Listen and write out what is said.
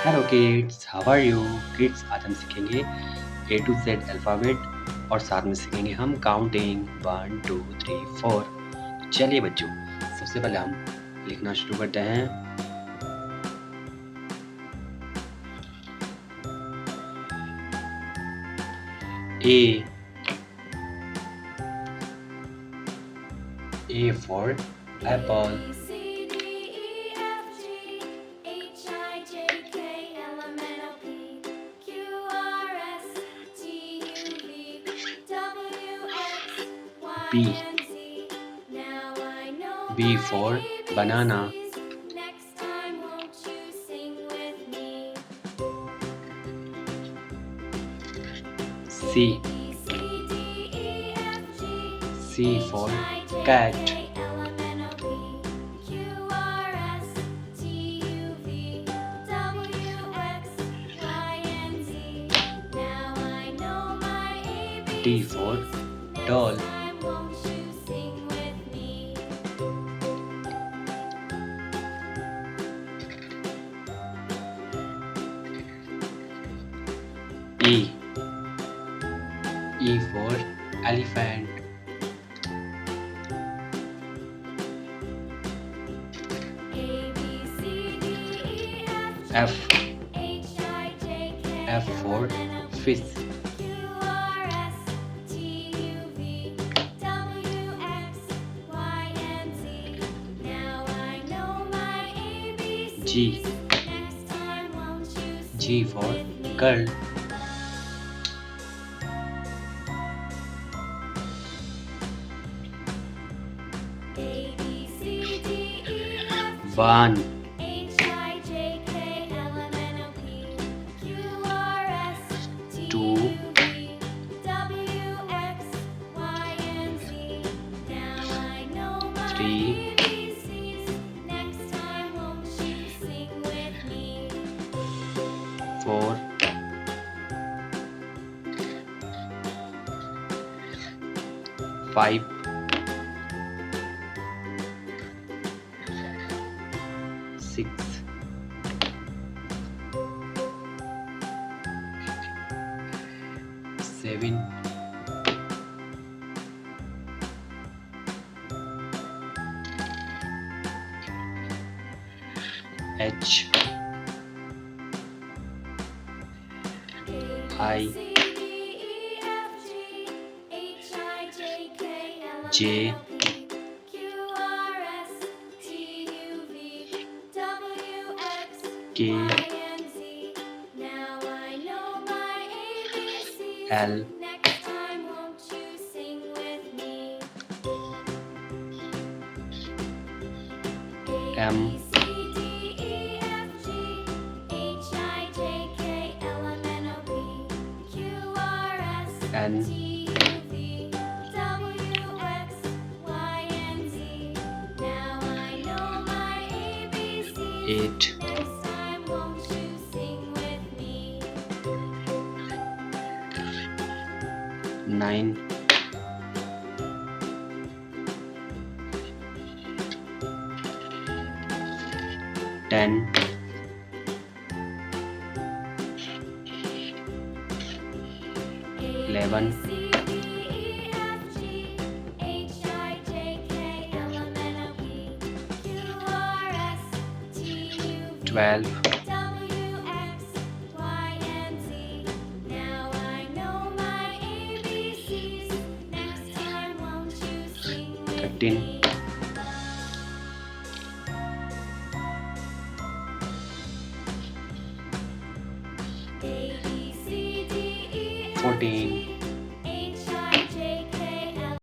Hello kids, how are you? Kids, आज हम सीखेंगे ए टू जेड अल्फ़ाबेट और साथ में सीखेंगे हम काउंटिंग 1 2 3 4। चलिए बच्चों, सबसे पहले हम लिखना शुरू करते हैं। A for Apple. B for banana. C for cat. D for doll. E for elephant. F for fish. G for girl. One. Two. Three. 4. 5. 6. 7. 8. I J K L M N 8 9 10 11 12 13 14